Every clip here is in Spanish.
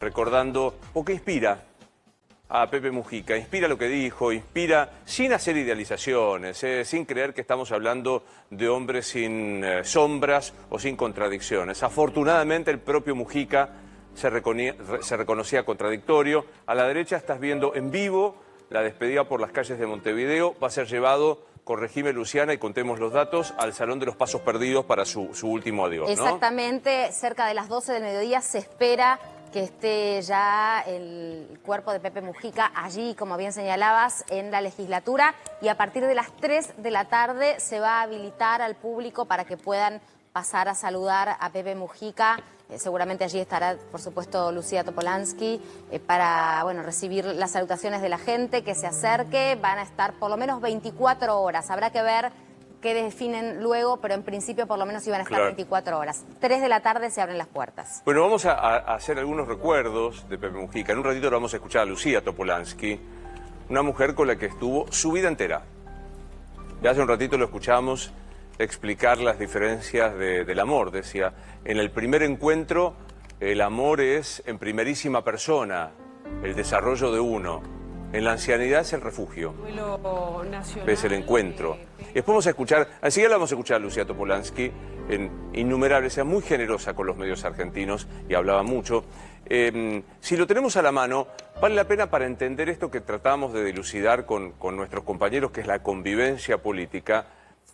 recordando, porque inspira a Pepe Mujica, inspira lo que dijo, inspira sin hacer idealizaciones, sin creer que estamos hablando de hombres sin sombras o sin contradicciones. Afortunadamente el propio Mujica se reconocía contradictorio. A la derecha estás viendo en vivo la despedida por las calles de Montevideo. Va a ser llevado, corregime Luciana y contemos los datos, al Salón de los Pasos Perdidos para su último adiós, ¿no? Exactamente, cerca de las 12 del mediodía se espera que esté ya el cuerpo de Pepe Mujica allí, como bien señalabas, en la legislatura, y a partir de las 3 de la tarde se va a habilitar al público para que puedan pasar a saludar a Pepe Mujica. Seguramente allí estará, por supuesto, Lucía Topolansky para recibir las salutaciones de la gente que se acerque. Van a estar por lo menos 24 horas. Habrá que ver qué definen luego, pero en principio por lo menos iban a estar 24 horas. 3 de la tarde se abren las puertas. Bueno, vamos a hacer algunos recuerdos de Pepe Mujica. En un ratito lo vamos a escuchar a Lucía Topolansky, una mujer con la que estuvo su vida entera. Ya hace un ratito lo escuchamos explicar las diferencias del amor. Decía, en el primer encuentro el amor es en primerísima persona, el desarrollo de uno. En la ancianidad es el refugio, es el encuentro. Después vamos a escuchar, así ya la vamos a escuchar a Lucía Topolansky, en innumerables, era muy generosa con los medios argentinos y hablaba mucho. Si lo tenemos a la mano, vale la pena para entender esto que tratamos de dilucidar con nuestros compañeros, que es la convivencia política,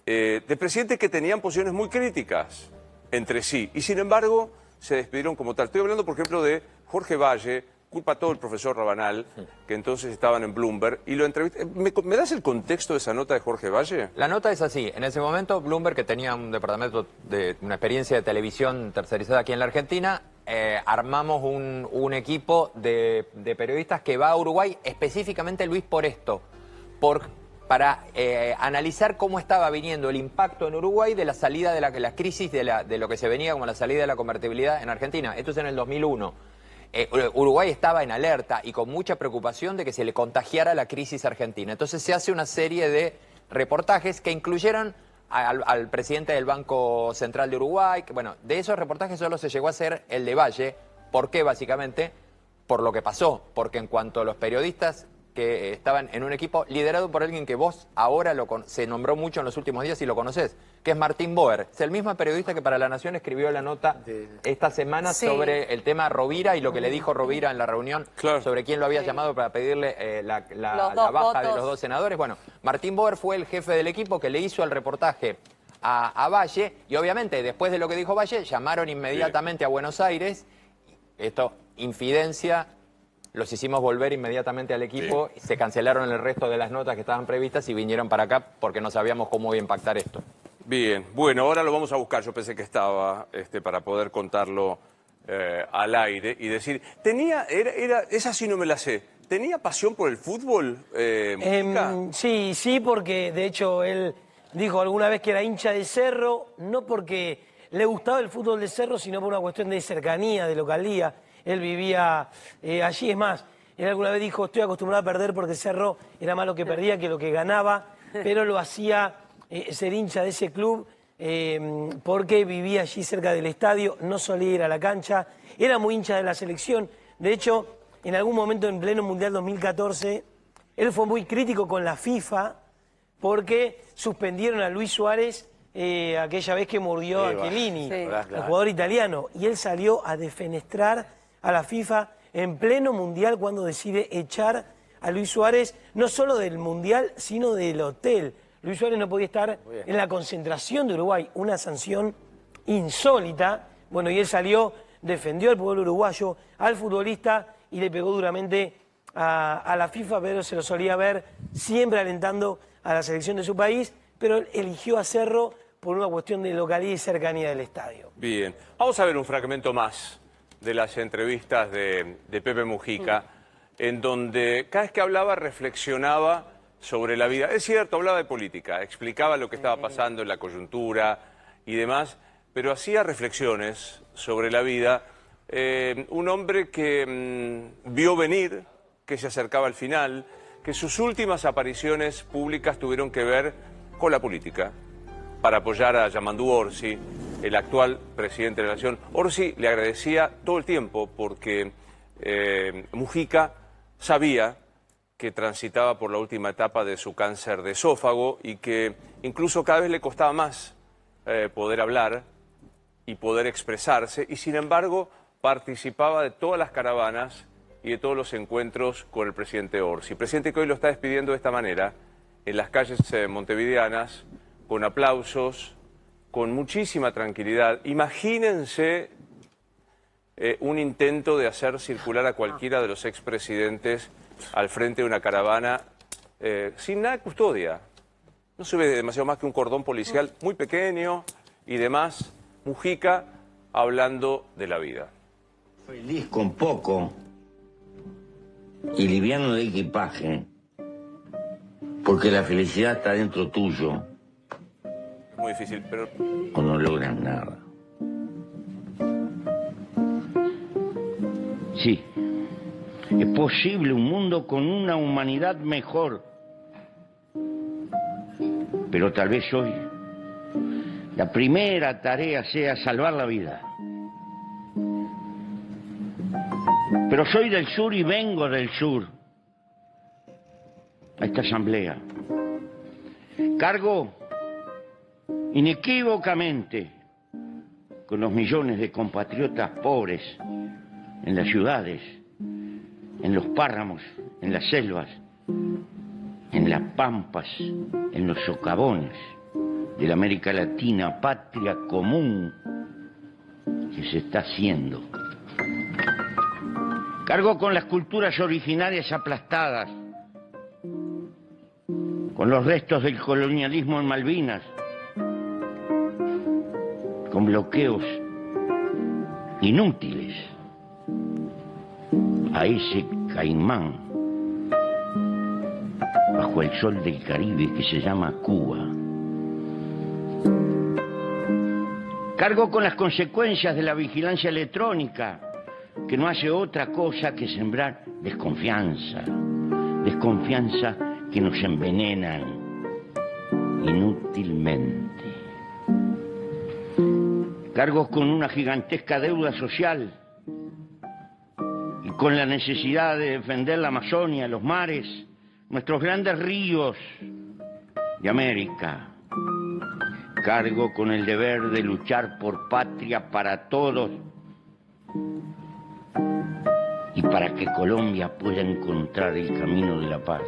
de presidentes que tenían posiciones muy críticas entre sí y sin embargo se despidieron como tal. Estoy hablando, por ejemplo, de Jorge Valle, culpa a todo el profesor Rabanal, que entonces estaban en Bloomberg, y lo entrevisté. ¿Me das el contexto de esa nota de Jorge Valle? La nota es así. En ese momento, Bloomberg, que tenía un departamento de una experiencia de televisión tercerizada aquí en la Argentina, armamos un equipo de periodistas que va a Uruguay, específicamente, Luis, por esto, para analizar cómo estaba viniendo el impacto en Uruguay de la salida de la crisis, de lo que se venía como la salida de la convertibilidad en Argentina. Esto es en el 2001. Uruguay estaba en alerta y con mucha preocupación de que se le contagiara la crisis argentina. Entonces se hace una serie de reportajes que incluyeron al presidente del Banco Central de Uruguay. Bueno, de esos reportajes solo se llegó a hacer el de Valle. ¿Por qué? Básicamente por lo que pasó. Porque en cuanto a los periodistas que estaban en un equipo liderado por alguien que vos ahora se nombró mucho en los últimos días y lo conocés, que es Martín Boer. Es el mismo periodista que para La Nación escribió la nota esta semana sobre el tema Rovira y lo que le dijo Rovira en la reunión sobre quién lo había llamado para pedirle la baja de los dos senadores. Bueno, Martín Boer fue el jefe del equipo que le hizo el reportaje a Valle, y obviamente después de lo que dijo Valle llamaron inmediatamente a Buenos Aires. Esto, infidencia. Los hicimos volver inmediatamente al equipo, se cancelaron el resto de las notas que estaban previstas y vinieron para acá porque no sabíamos cómo iba a impactar esto. Bien, bueno, ahora lo vamos a buscar. Yo pensé que estaba para poder contarlo al aire y decir, esa sí no me la sé, ¿tenía pasión por el fútbol? Sí, porque de hecho él dijo alguna vez que era hincha de Cerro, no porque le gustaba el fútbol de Cerro, sino por una cuestión de cercanía, de localía. Él vivía allí, es más, él alguna vez dijo, estoy acostumbrado a perder porque Cerro era más lo que perdía que lo que ganaba, pero lo hacía ser hincha de ese club porque vivía allí cerca del estadio, no solía ir a la cancha, era muy hincha de la selección. De hecho, en algún momento en pleno Mundial 2014, él fue muy crítico con la FIFA porque suspendieron a Luis Suárez aquella vez que mordió a Chiellini, el jugador italiano, y él salió a defenestrar a la FIFA en pleno Mundial cuando decide echar a Luis Suárez, no solo del Mundial, sino del hotel. Luis Suárez no podía estar en la concentración de Uruguay, una sanción insólita. Bueno, y él salió, defendió al pueblo uruguayo, al futbolista, y le pegó duramente a la FIFA, pero se lo solía ver siempre alentando a la selección de su país, pero él eligió a Cerro por una cuestión de localidad y cercanía del estadio. Bien, vamos a ver un fragmento más de las entrevistas de Pepe Mujica, en donde cada vez que hablaba reflexionaba sobre la vida. Es cierto, hablaba de política, explicaba lo que estaba pasando en la coyuntura y demás, pero hacía reflexiones sobre la vida. Un hombre que vio venir, que se acercaba al final, que sus últimas apariciones públicas tuvieron que ver con la política, para apoyar a Yamandu Orsi, el actual presidente de la Nación. Orsi le agradecía todo el tiempo porque Mujica sabía que transitaba por la última etapa de su cáncer de esófago y que incluso cada vez le costaba más poder hablar y poder expresarse, y sin embargo participaba de todas las caravanas y de todos los encuentros con el presidente Orsi. Presidente que hoy lo está despidiendo de esta manera, en las calles montevideanas, con aplausos, con muchísima tranquilidad. Imagínense un intento de hacer circular a cualquiera de los expresidentes al frente de una caravana sin nada de custodia. No se ve demasiado más que un cordón policial muy pequeño y demás. Mujica hablando de la vida. Feliz con poco y liviano de equipaje, porque la felicidad está dentro tuyo. Es muy difícil, pero... O no logras nada. Sí, es posible un mundo con una humanidad mejor, pero tal vez hoy la primera tarea sea salvar la vida. Pero soy del sur y vengo del sur a esta asamblea. Cargo inequívocamente con los millones de compatriotas pobres en las ciudades, en los páramos, en las selvas, en las pampas, en los socavones de la América Latina, patria común que se está haciendo. Cargo con las culturas originarias aplastadas, con los restos del colonialismo en Malvinas, con bloqueos inútiles a ese caimán bajo el sol del Caribe que se llama Cuba. Cargo con las consecuencias de la vigilancia electrónica, que no hace otra cosa que sembrar desconfianza, desconfianza que nos envenenan inútilmente. Cargo con una gigantesca deuda social y con la necesidad de defender la Amazonia, los mares, nuestros grandes ríos de América. Cargo con el deber de luchar por patria para todos y para que Colombia pueda encontrar el camino de la paz.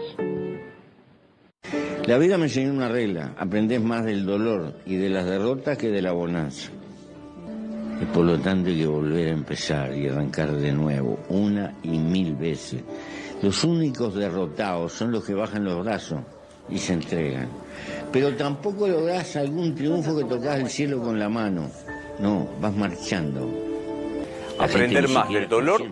La vida me enseñó una regla: aprendés más del dolor y de las derrotas que de la bonanza. Y por lo tanto hay que volver a empezar y arrancar de nuevo, una y mil veces. Los únicos derrotados son los que bajan los brazos y se entregan. Pero tampoco lográs algún triunfo que tocas el cielo con la mano. No, vas marchando. Aprender más del dolor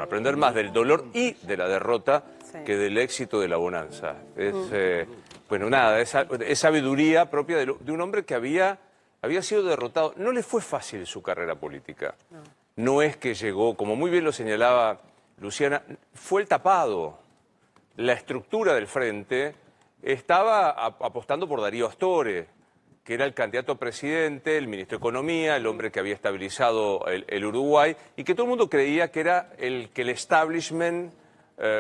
aprender más del dolor y de la derrota que del éxito de la bonanza. Es, bueno, nada, es sabiduría propia de un hombre que había sido derrotado. No le fue fácil su carrera política. No es que llegó, como muy bien lo señalaba Luciana, fue el tapado. La estructura del frente estaba apostando por Darío Astorre, que era el candidato a presidente, el ministro de Economía, el hombre que había estabilizado el Uruguay, y que todo el mundo creía que era el que el establishment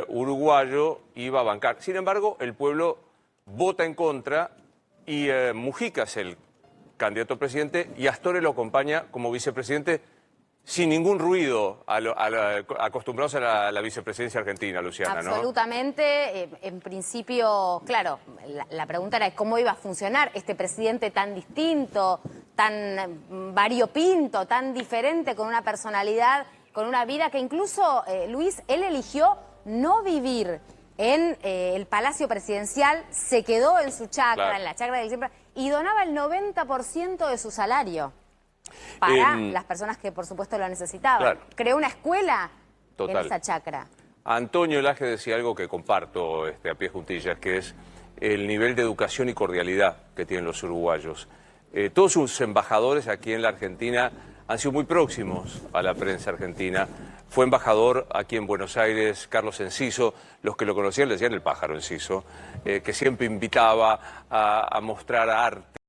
uruguayo iba a bancar. Sin embargo, el pueblo vota en contra y Mujica es el candidato a presidente y Astorre lo acompaña como vicepresidente sin ningún ruido, acostumbrados a la vicepresidencia argentina, Luciana, ¿no? Absolutamente. En principio, claro, la pregunta era cómo iba a funcionar este presidente tan distinto, tan variopinto, tan diferente, con una personalidad, con una vida que incluso, Luis, él eligió no vivir en el Palacio Presidencial, se quedó en su chacra, en la chacra del siempre, y donaba el 90% de su salario para las personas que, por supuesto, lo necesitaban. Claro. Creó una escuela en esa chacra. Antonio Laje decía algo que comparto a pie juntillas, que es el nivel de educación y cordialidad que tienen los uruguayos. Todos sus embajadores aquí en la Argentina han sido muy próximos a la prensa argentina. Fue embajador aquí en Buenos Aires Carlos Enciso, los que lo conocían le decían el pájaro Enciso, que siempre invitaba a mostrar arte.